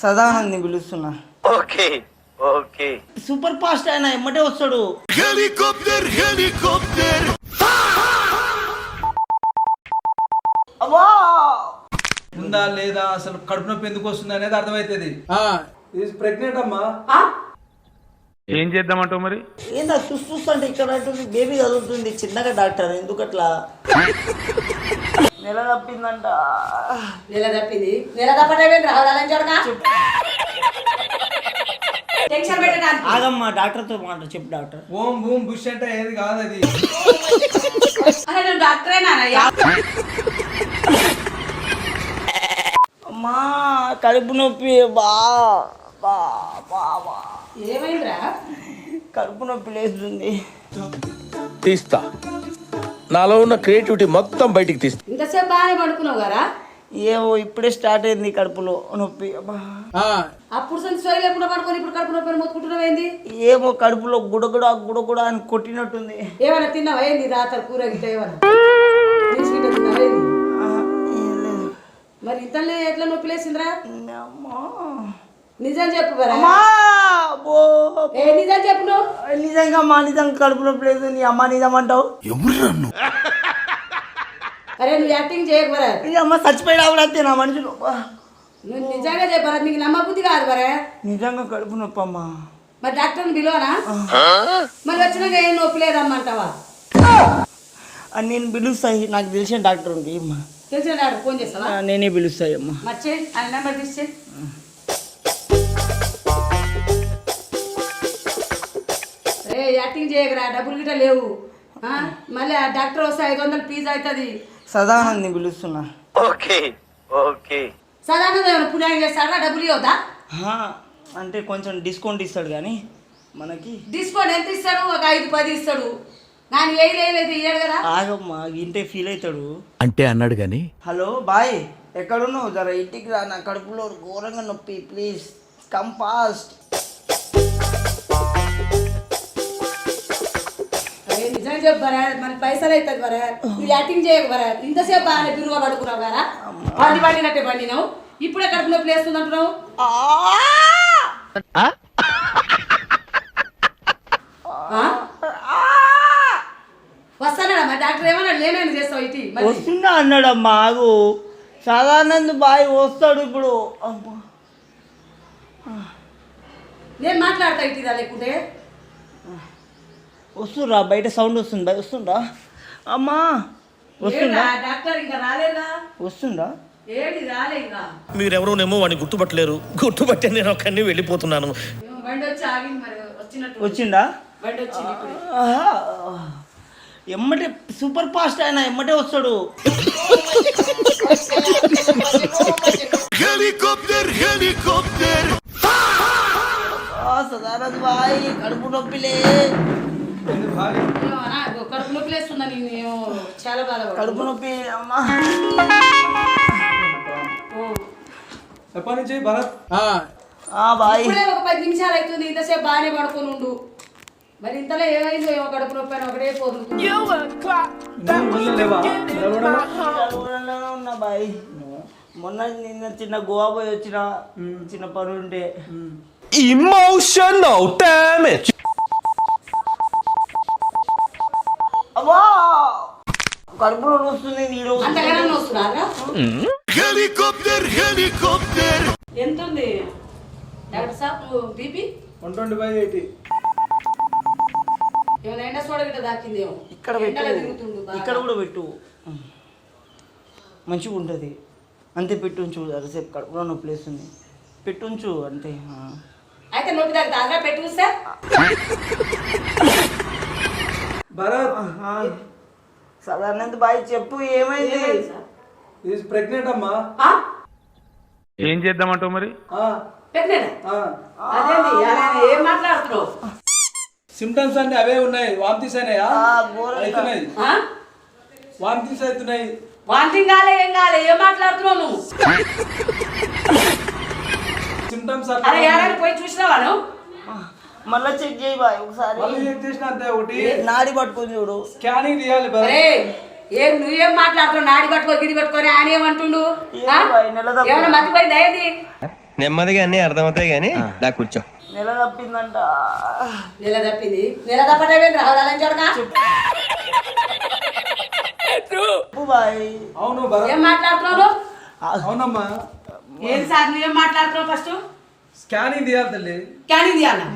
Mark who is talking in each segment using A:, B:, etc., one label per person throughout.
A: సదానంది పిలుస్తున్నా.
B: Okay okay.
A: Super fast ఆయన ఎమ్మటే వస్తాడు.
B: Helicopter helicopter.
A: అబ్బా
C: ఉందా లేదా అసలు కడుపు నొప్పి ఎందుకు వస్తుంది అనేది అర్థమవుతుంది. ప్రెగ్నెంట్ అమ్మా.
D: ఏం చేద్దామంటావు మరి?
A: ఏందా చూస్తుంటే ఇక్కడ బేబీ కదులుతుంది చిన్నగా. డాక్టర్ ఎందుకట్లా? నెల తప్పిందంట.
E: నెల తప్పింది. నెల తప్పటమే రావాలని చూడక టెన్షన్ పెట్టడానికి.
A: ఆగమ్మా డాక్టర్తో మాట చెప్పు. డాక్టర్
C: ఓం భూమ్ బుష్ అంటే ఏది కాదు అది.
E: అసలు డాక్టరేనానయ్యా?
A: అమ్మా కడుపు నొప్పి. బా బా బా బా.
E: ఏమైందిరా?
A: కడుపు నొప్పి లేస్తుంది.
F: తీస్తా, నాలో ఉన్న క్రియేటివిటీ మొత్తం బయటికి తీస్తా.
E: ఇంతసేపు బాగానే పడుకున్నావు కదా?
A: ఏమో ఇప్పుడే స్టార్ట్ అయింది కడుపులో నొప్పి. అబ్బా
E: అప్పుడు సోయి లేకుండా పడుకొని ఇప్పుడు కడుపు నొప్పి మొత్తుకుంటున్నావు ఏంది?
A: ఏమో కడుపులో గుడగుడ గుడగుడ అని కొట్టినట్టుంది.
E: ఏమైనా తిన్నావా ఏంది? రాత్రి కూర గిట్ట ఏమన్నా తిన్నావా ఏంది?
A: ఏం లేదు.
E: మరి ఇంతలో ఎట్లా నొప్పి లేచిందిరా?
A: అమ్మా
E: నిజం చెప్పు బరా.
A: అమ్మా అబ్బో.
E: ఏ నిజం చెప్పు నువ్వు.
A: నిజంగా అమ్మా నిజంగా కడుపు నొప్పి లేదు. నీ అమ్మ నిజం అంటావు?
E: అరే నువ్వు యాక్టింగ్ చేయకు బరా.
A: నీ అమ్మ చచ్చిపోయినా కూడా అంతే నా మనుషులు.
E: నువ్వు నిజంగా చెప్పరా? నీకు నమ్మబుద్ధి కాదు బరా.
A: నిజంగా కడుపు నొప్పి అమ్మా.
E: మరి డాక్టర్ని పిలువనా? మరి వచ్చినాక ఏం నొప్పి లేదమ్మంటావా?
A: నేను పిలుస్తాయి. నాకు తెలిసిన డాక్టర్ ఉంది అమ్మా.
E: తెలిసిన డాక్టర్ ఫోన్ చేస్తావా?
A: నేనే పిలుస్తాయి అమ్మా.
E: మర్చే ఆయన నెంబర్ తీస్తే. రే యాక్టింగ్ చేయకరా, డబ్బులు గిట్ట లేవు. మళ్ళీ ఆ డాక్టర్ వస్తే 500 ఫీజు అవుతుంది.
A: సదానంది పిలుస్తున్నా.
B: Okay okay.
E: సదానంద ఏమైనా పుణ్యం చేస్తాడా? డబ్బులు ఇవ్వదా?
A: అంటే కొంచెం డిస్కౌంట్ ఇస్తాడు కానీ మనకి.
E: డిస్కౌంట్ ఎంత ఇస్తాడు? ఒక 5-10 ఇస్తాడు కానీ వేయలేదు ఇయ్యాడు కదా.
A: ఆగమ్మా ఇంటే ఫీల్ అవుతాడు
F: అంటే అన్నాడు గాని.
A: హలో బాయ్ ఎక్కడున్నావు? జర ఇంటికి రా, నా కడుపులో ఘోరంగా నొప్పి. Please come fast.
E: నిజంగా చెప్పు బరా. మన పైసలు అవుతుంది బరా. నువ్వు యాక్టింగ్ చేయకు బరా. ఇంతసేపు బాగానే బిరుగా పడుకున్నావు కదా. పండినట్టే పండినావు. ఇప్పుడే కడుపు నొప్పి లేస్తుంది అంటున్నావు. వస్తాడా మరి డాక్టర్? ఏమన్నా లేనని చేస్తావు ఇటీ?
A: వస్తున్నా అన్నాడమ్మా. ఆగు సాధారణంద బాయ్ వస్తాడు ఇప్పుడు.
E: నేను మాట్లాడతా ఇటీదా లేకుంటే.
A: వస్తుండ్రా బయట సౌండ్ వస్తుంది. బాయ్ వస్తుండ్రా. అమ్మా వస్తుందా?
E: డాక్టర్ ఇంకా రాలేదా?
A: వస్తుందా?
E: ఏడి రాలే ఇంకా.
F: మీరెవరోనేమో వాడిని గుర్తుపట్టలేరు. గుర్తుపట్టే నేను ఒక్కడిని వెళ్ళిపోతున్నాను.
E: బండి వచ్చి ఆగింది మరి. వచ్చినట్టు
A: వచ్చిందా?
E: బండి వచ్చింది ఇప్పుడు.
A: ఎమ్మటే సూపర్ ఫాస్ట్ ఆయన ఎమ్మటే వస్తాడు.
B: Helicopter helicopter.
A: సదానంద్ బాయ్ కడుపు నొప్పిలే.
E: కడుపు నొప్పి లేస్తుందని నేను చాలా బాధపడు.
A: కడుపు నొప్పి అమ్మా.
C: ఎప్పటి నుంచి భరత్?
A: బాయ్
E: ఇప్పుడే ఒక 10 నిమిషాలు అవుతుంది. ఇంతసేపు బాగానే పడుకొని ఉండు. మరి ఇంతలో ఏమైందో ఏమో కడుపు నొప్పి అని ఒకటే పోతుంది.
A: ఉన్నా బాయ్. మొన్న నిన్న చిన్న గోవా పోయి వచ్చిన. చిన్న పనులు ఉంటే.
F: Emotional damage.
A: అబ్బా కడుపులో వస్తుంది. నీళ్ళు
E: అంతగానే వస్తున్నారా?
B: Helicopter helicopter.
E: ఎంత ఉంది డాక్టర్ సాబ్? బీపీ
C: 120/80.
E: ఏమైనా ఎండ సోడ గిట్ట దాకిందేమో.
A: ఇక్కడ పెట్టు. ఇక్కడ కూడా పెట్టు. మంచిగా ఉంటుంది. అంతే పెట్టుంచు. అరసేపు కడుపులో నొప్పి లేస్తుంది. పెట్టుంచు అంతే.
E: అయితే నొప్పి దగ్గర దాకా పెట్టి చూస్తే.
C: భరత్
A: సదానంద్ బాయ్ చెప్పు ఏమైంది?
C: ప్రెగ్నెంట్ అమ్మా.
D: ఏం చేద్దామంటావు మరి?
E: అదేంది ఏం మాట్లాడుతున్నావు?
C: సిమ్టమ్స్ అన్ని అవే ఉన్నాయి. వామిటింగ్స్ అయినాయా? అవుతున్నాయి. వామిటింగ్స్ అవుతున్నాయి.
E: వాంతింగ్ కాలే ఏం కాలే. ఏం మాట్లాడుతున్నావు నువ్వు?
C: సిమ్టమ్స్
E: అరే ఏడాది పోయి చూసినావా నువ్వు?
A: మళ్ళీ చెక్ చేయి బాయ్ ఒకసారి.
C: మళ్ళీ చెక్ చేసిన అంతే. ఒకటి
A: నాడి పట్టుకొని చూడు.
C: స్కానింగ్ తీయాలి.
E: ఏం నువ్వేం మాట్లాడుతున్నావు? నాడి పట్టుకో గిడి పట్టుకొని ఆయన ఏమంటుండు? ఏమన్నా మర్చిపోయింది అయ్యేది?
G: నెమ్మదిగా అన్ని అర్థమవుతాయి కానీ దా కూర్చో.
A: నెల తప్పిందంట.
E: నెల తప్పింది. నెల తప్పటమే రావాలని చూడక.
A: చెప్పు బాయ్.
C: అవును భరత్.
E: ఏం మాట్లాడుతున్నావు?
C: అవునమ్మా.
E: ఏం సార్ నువ్వేం మాట్లాడుతున్నావు? ఫస్ట్
C: స్కానింగ్ తీయాలి తల్లి.
E: క్యానింగ్ తీయాలా?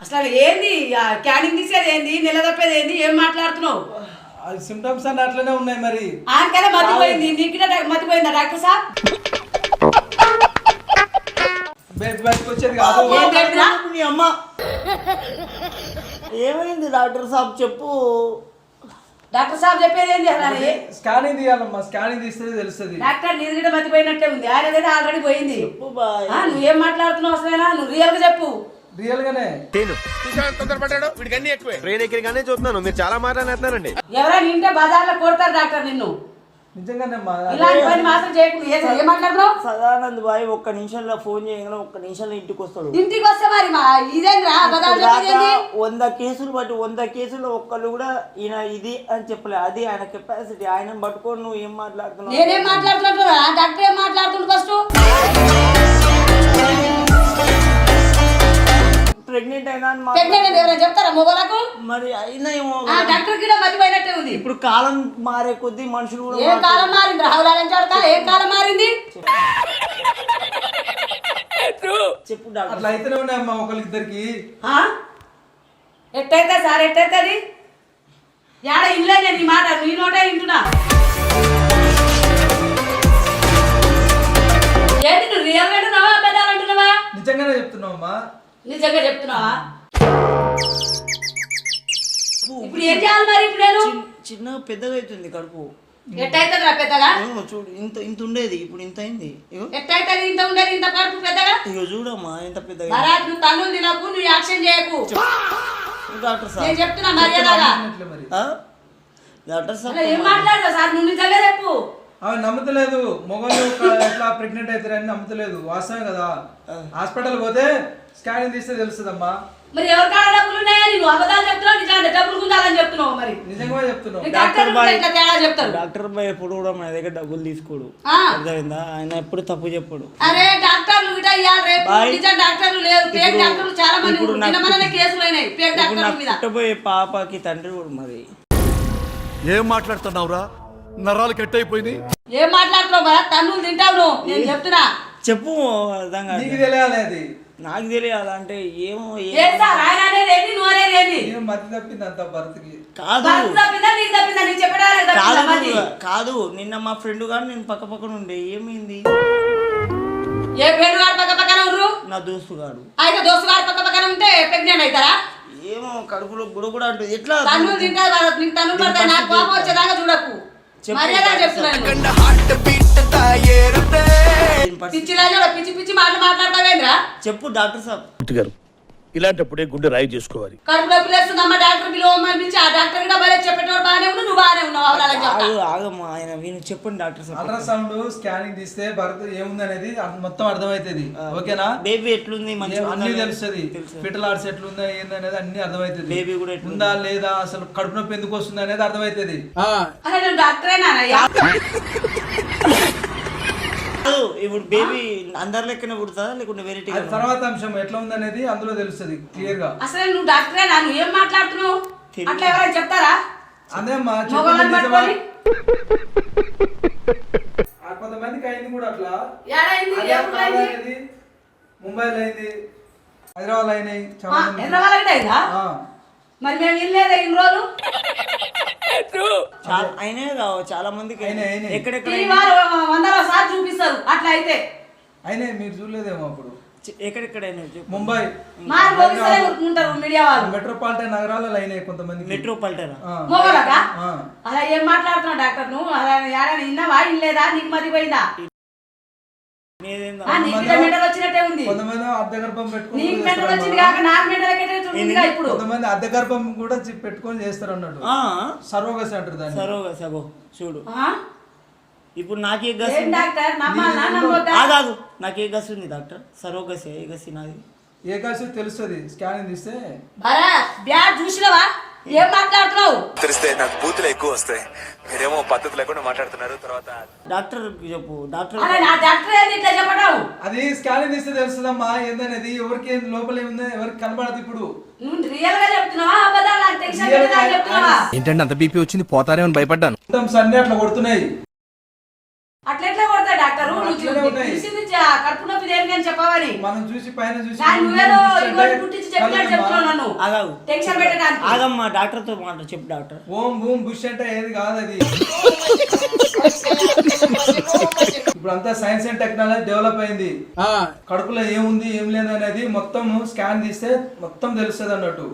E: అసలు ఏంది క్యానింగ్ తీసేది ఏంది? నెల తప్పేది ఏంది? ఏం మాట్లాడుతున్నావు?
C: సిమ్టమ్స్ అన్ని అట్లనే ఉన్నాయి మరి.
E: ఆనకనే మతిపోయింది. నీకు మతిపోయిందా డాక్టర్ సార్?
C: బయటకు వచ్చేది కాదు.
E: ఏం చెప్పినా?
A: నీ అమ్మ ఏమైంది డాక్టర్ సాబ్ చెప్పు.
E: డాక్టర్ సాబ్ చెప్పేది ఏంది అసలు?
C: స్కానింగ్ తీయాలమ్మా. స్కానింగ్ తీస్తే తెలుస్తుంది.
E: డాక్టర్ నీది కూడా మతిపోయినట్టే ఉంది. ఆయన దగ్గర ఆల్రెడీ పోయింది.
A: చెప్పు బాయ్.
E: నువ్వేం మాట్లాడుతున్నావు అసలేనా? నువ్వు రియల్ గా చెప్పు.
C: రియల్ గానే.
B: ట్రైన్ ఎక్కడిగానే చూస్తున్నాను, మీరు చాలా మాట్లాడుతున్నారండి.
E: ఎవరైనా ఇంటే బజార్లో కొడతారు డాక్టర్ నిన్ను.
C: నిజంగానే అమ్మా.
E: ఇలాంటి పని మాత్రం చేయకుండా ఏం మాట్లాడుతున్నావు?
A: సదానంద్ బాయ్ ఒక్క నిమిషంలో ఫోన్ చేయగానే ఒక్క నిమిషంలో ఇంటికి వస్తాడు.
E: ఇంటికి వస్తే మరి ఇదేంద్రా బజార్ చెప్పేది?
A: 100 కేసులు బట్టి 100 కేసులు ఒక్కళ్ళు కూడా ఈయన ఇది అని చెప్పలే. అది ఆయన కెపాసిటీ. ఆయన పట్టుకొని నువ్వు ఏం మాట్లాడుతున్నావు?
E: నేనేం మాట్లాడుతున్నట్టు డాక్టర్ ఏం మాట్లాడుతుంది ఫస్ట్?
A: ప్రెగ్నెంట్ అయినా అని
E: ప్రెగ్నెంట్ ఎవరైనా చెప్తారా మొగలకు?
A: మరి అయినా ఏమో.
E: డాక్టర్ కూడా మతిపోయినట్టే ఉంది.
A: ఇప్పుడు కాలం మారే కొద్దీ మనుషులు కూడా
E: ఏం కాలం మారింది? రాహులాలని చూడక ఏం కాలం మారింది?
A: చెప్పు డాక్టర్.
C: అట్లా అయితేనే ఉన్నాయమ్మా ఒకరిద్దరికి.
E: ఎట్టయితే సార్ ఎట్టయితుంది? యాడ ఇల్లే నేను ఈ మాట నీ నోటే వింటున్నా. ఏంటి నువ్వు రియల్ అంటున్నావా అబద్ధాలు అంటున్నావా?
C: నిజంగానే చెప్తున్నావమ్మా.
E: నిజంగా చెప్తున్నావా? ఇప్పుడు ఏం చేయాలి మరి? ఇప్పుడు నేను
A: చిన్న పెద్దగా అవుతుంది కడుపు.
E: ఎట్టయితుంది రా పెద్దగా?
A: చూడు ఇంత ఇంత ఉండేది ఇప్పుడు ఇంత అయింది.
E: ఎట్టయితుంది? ఇంత ఉండేది ఇంత కడుపు పెద్దగా?
A: ఇగో చూడమ్మా ఎంత పెద్దగా.
E: భరత్ నువ్వు తన్నులు తినకు, నువ్వు యాక్షన్ చేయకు.
A: డాక్టర్ సార్
E: నేను చెప్తున్నా మర్యాదగా.
C: మరి
A: డాక్టర్ సార్
E: ఏం మాట్లాడతావు సార్? నువ్వు నిజంగా చెప్పు.
C: ఆమె నమ్ముతలేదు. మొగలు ఎట్లా ప్రెగ్నెంట్ అవుతారని నమ్ముతలేదు. వాస్తవమే కదా. హాస్పిటల్ పోతే స్కానింగ్ తీస్తే తెలుస్తుందమ్మా.
E: మరి ఎవరి కాడ డబ్బులు ఉన్నాయా? నువ్వు అబద్ధాలు చెప్తున్నావు, నిజంగా డబ్బులు గుంజాలని చెప్తున్నావు. మరి
C: నిజంగా చెప్తున్నావు.
E: డాక్టర్ ఇట్లా తేడా చెప్తారు.
A: డాక్టర్ బాయ్ ఎప్పుడు కూడా మన దగ్గర డబ్బులు తీసుకోడు. అర్థమైందా? ఆయన ఎప్పుడు తప్పు చెప్పడు.
E: అరే డాక్టర్లు గిట ఇయ్యాలి రేపు. నిజం డాక్టర్లు లేరు, ఫేక్ డాక్టర్లు చాలా మంది నిన్నమనే కేసులు అయినాయి ఫేక్ డాక్టర్ల మీద.
A: పుట్టబోయే పాపకి తండ్రి కూడా మరి.
B: ఏం మాట్లాడుతున్నావురా? నరాలు కట్ అయిపోయినాయి.
E: ఏం మాట్లాడుతున్నావు భరత్? తన్నులు తింటావు నువ్వు. నేను చెప్తున్నా
A: చెప్పు. అర్థం కాదు.
C: నీకు తెలియాలి అది.
A: నాకు తెలియాలంటే ఏమో
E: ఏం సార్ ఆయన అనేది ఏంటి? నువ్వు అనేది ఏంటి?
C: ఏం మతి తప్పింది అంత భర్తకి.
A: కాదు
E: భరత్ తప్పిందా నీకు తప్పిందా? నీకు చెప్పడానికి
A: కాదు. నిన్న మా ఫ్రెండ్ గారు నేను పక్క పక్కన ఉండే. ఏమైంది?
E: ఏ ఫ్రెండ్ గారు పక్క పక్కన ఉన్నారు?
A: నా దోస్తు గారు.
E: అయితే దోస్తు గారు పక్క పక్కన ఉంటే ప్రెగ్నెంట్ అవుతారా?
A: ఏమో కడుపులో గుడ కూడా అంటుంది. ఎట్లా
E: తన్నులు తింటారు భరత్. నీకు తన్నులు పడతాయి. నాకు కోపం వచ్చేదాకా చూడకు. మర్యాద చెప్తున్నాను. పిచ్చిలా చూడ పిచ్చి పిచ్చి మాటలు మాట్లాడతావేంద్రా?
A: చెప్పు డాక్టర్ సాబ్.
F: గారు ఇలాంటప్పుడే గుండె రాయి చేసుకోవాలి.
E: కడుపు నొప్పి లేస్తుందమ్మా డాక్టర్ పిలువమని పిలిచి ఆ డాక్టర్ కూడా భలే చెప్పేటోడు బాగానే ఉన్నావు, నువ్వు బాగానే ఉన్నావు. అవలాలని చెప్తా.
A: ఆగమ్మా ఆయన విని చెప్పండి డాక్టర్ సాబ్.
C: అల్ట్రాసౌండ్ స్కానింగ్ తీస్తే భర్త ఏముంది అనేది మొత్తం అర్థమవుతుంది. ఓకేనా?
A: బేబీ ఎట్లుంది?
C: అన్ని తెలుస్తుంది. ఫిటల్ ఆర్ట్స్ ఎట్లుందా ఏంది అనేది అన్ని అర్థమవుతుంది.
A: బేబీ కూడా
C: ఉందా లేదా, అసలు కడుపు నొప్పి ఎందుకు వస్తుంది అనేది అర్థమవుతుంది.
E: అసలు నువ్వు డాక్టరేనా?
A: ఇప్పుడు బేబీ అందరి లెక్కనే పుడుతుందా లేకుంటే వెరైటీ?
C: తర్వాత అంశం ఎట్లా ఉంది అనేది అందులో తెలుస్తుంది క్లియర్ గా.
E: అసలు నువ్వు డాక్టరేనా? నువ్వు ఏం మాట్లాడుతున్నావు? అట్లా ఎవరైనా చెప్తారా?
C: అదేమ్మా
E: మొగోళ్ళని పట్టుకొని.
C: కొంతమందికి అయింది కూడా అట్లా.
E: ఏడైంది? ఎప్పుడు అయింది?
C: ముంబైలో అయింది, హైదరాబాద్ అయినాయి.
E: హైదరాబాద్ అయిందా? మరి మేము వెళ్ళలేదా ఇన్ని రోజులు?
A: అయినా చాలా మందికి ఎక్కడెక్కడ
E: వందల సార్లు చూపిస్తారు. అట్లా అయితే
C: అయినా మీరు చూడలేదేమో అప్పుడు.
A: ఎక్కడెక్కడైనా
C: ముంబై
E: ఉంటారు మీడియా వాళ్ళు.
C: మెట్రోపాలిటన్ నగరాలలో అయినాయి కొంతమంది.
A: మెట్రోపాలిటన్
E: మొగలగా అలా ఏం మాట్లాడుతున్నావు డాక్టర్? నువ్వు అలా ఏడాది విన్నావా? ఇల్లేదా? నీకు మతిపోయిందా? వచ్చినట్టే ఉంది.
C: కొంతమంది అద్దె గర్భం పెట్టుకుని
E: ఇప్పుడు
C: కొంతమంది అద్దె గర్భం కూడా పెట్టుకొని చేస్తారు అన్నట్టు. సర్వగసి అంటారు దాన్ని.
A: సర్వగసి. అగో చూడు ఇప్పుడు నాకే గసి కాదు. నాకే గసి ఉంది డాక్టర్? సర్వగసి ఏ గసి నాది?
C: ఏ గసి తెలుస్తుంది స్కానింగ్ తీస్తే.
E: బ్యాడ్ చూసినవా? ఏం మాట్లాడుతున్నావు?
H: తెలిస్తే నాకు బూతులు ఎక్కువ వస్తాయి. మీరేమో పద్ధతి లేకుండా మాట్లాడుతున్నారు. తర్వాత
A: డాక్టర్ చెప్పు డాక్టర్.
E: అరే నా డాక్టర్ ఏంది ఇట్లా చెప్పడం?
C: అది స్కానింగ్ తీస్తే తెలుస్తుందమ్మా ఏందనేది, ఎవరికి ఏం లోపల ఏముందో ఎవరికి కనబడదు. ఇప్పుడు
E: నువ్వు రియల్ గా చెప్తున్నావా అబద్ధాలు నాకు టెన్షన్ పెడతా చెప్తున్నావా?
I: ఏంటంటే అంత బీపీ వచ్చింది పోతారేమని భయపడ్డాను.
C: సిమ్టమ్స్ అన్ని అట్లా కొడుతున్నాయి.
E: అట్లా ఎట్లా కొడతా డాక్టర్? నువ్వు
C: అట్లనే ఉన్నాయి.
E: చూసింది కడుపు నొప్పి దేనికి అని చెప్పవని
C: మనం చూసి పైన చూసి
E: నువ్వేదో ఇంకోటి పుట్టించి చెప్పినట్టు చెప్తున్నావు నన్ను
A: ఆగావు.
E: టెన్షన్ పెట్టడానికి.
A: ఆగమ్మా డాక్టర్తో మాట చెప్పు డాక్టర్.
C: ఓం బూమ్ బుష్ అంటే ఏది కాదు అది. ఇప్పుడు అంతా సైన్స్ అండ్ టెక్నాలజీ డెవలప్ అయింది. కడుపులో ఏముంది ఏం లేదు అనేది మొత్తం స్కాన్ తీస్తే మొత్తం తెలుస్తుంది అన్నట్టు.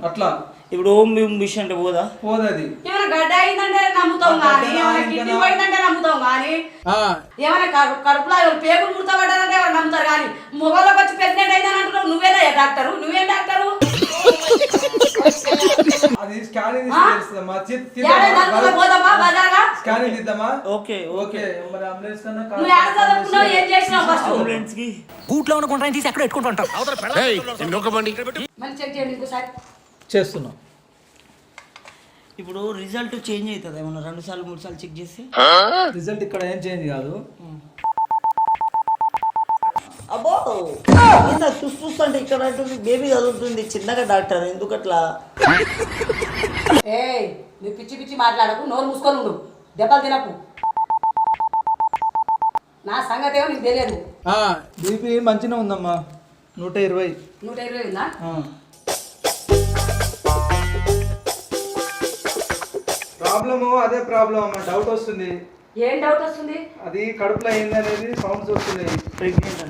C: అట్లా
A: ఇప్పుడు ఓం భీమ్ విష్ అంటే పోదా?
C: పోదది.
E: ఏమైనా గడ్డ అయిందంటే నమ్ముతాం కానీ, ఏమైనా కిడ్నీ పోయిందంటే నమ్ముతాం కానీ, ఏమైనా కడుపులో పేగులు ముడతపడ్డారంటే నమ్ముతారు కానీ, మొగలోకి వచ్చి ప్రెగ్నెంట్ అయిందని అంటున్నావు. నువ్వేనా డాక్టరు? నువ్వేం డాక్టరు?
C: అది స్కానింగ్ తీస్తే తెలుస్తుందమ్మా.
E: పోదామా బజార్గా?
C: స్కానింగ్ తీద్దామా?
A: ఓకే
C: ఓకే మరి అంబులెన్స్ కన్నా
E: నువ్వు ఎక్కడ చదువుకున్నావు? ఏం చేసినావు ఫస్ట్?
A: అంబులెన్స్ కి
I: గూట్లో ఉన్న కొంటాన్ని తీసి ఎక్కడ పెట్టుకుంటాం.
E: మళ్ళీ చెక్ చేయండి ఇంకోసారి.
C: చేస్తున్నాం.
A: ఇప్పుడు రిజల్ట్ చేంజ్ అవుతుంది ఏమన్నా 2 సార్లు 3 సార్లు చెక్ చేసి?
C: రిజల్ట్ ఇక్కడ ఏం చేంజ్ కాదు.
A: అబ్బో చూస్తుంటే ఇక్కడ అంటుంది బేబీ చదువుతుంది చిన్నగా డాక్టర్ ఎందుకు అట్లా?
E: ఏయ్ నువ్వు పిచ్చి పిచ్చి మాట్లాడకు, నోరు మూసుకొని ఉండు, దెబ్బలు తినకు. నా సంగతి ఏమో నీకు తెలియదు.
C: బీపీ మంచిగా ఉందమ్మా 120.
E: 120 ఉందా?
C: ప్రాబ్లము అదే ప్రాబ్లం అమ్మా. డౌట్ వస్తుంది.
E: ఏం డౌట్ వస్తుంది?
C: అది కడుపులో ఏందనేది సౌండ్స్ వస్తున్నాయి.
A: ప్రెగ్నెంట్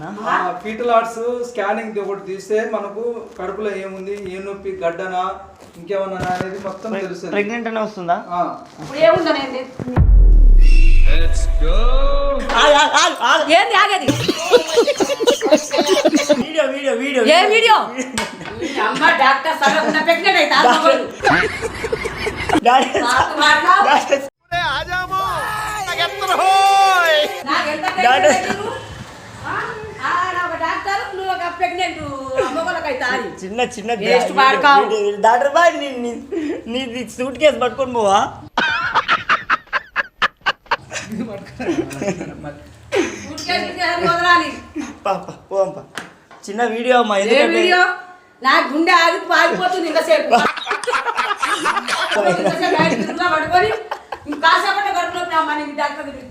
C: ఫీటల్ హార్ట్స్ స్కానింగ్ ఒకటి తీస్తే మనకు కడుపులో ఏముంది, ఏ నొప్పి, గడ్డనా ఇంకేమన్నా అనేది మొత్తం తెలుస్తుంది.
A: ప్రెగ్నెంట్ అనే వస్తుందా?
E: ఇప్పుడు ఏముందని ఏంది ఏంది ఆగేది?
A: వీడియో వీడియో వీడియో
E: ఏ వీడియో? అమ్మ డాక్టర్ సగం ప్రెగ్నెంట్ అయితే
A: చిన్న చిన్న
E: డాక్టర్
A: డాక్టర్ బాయ్ నీ సూట్ కేసు పట్టుకొని పోవా? పోంపా చిన్న వీడియో అమ్మా.
E: వీడియో నా గుండె ఆగిపోతుంది ఇంతసేపు. పట్టుకొని కాసేపట్ల గడుపులో డాక్టర్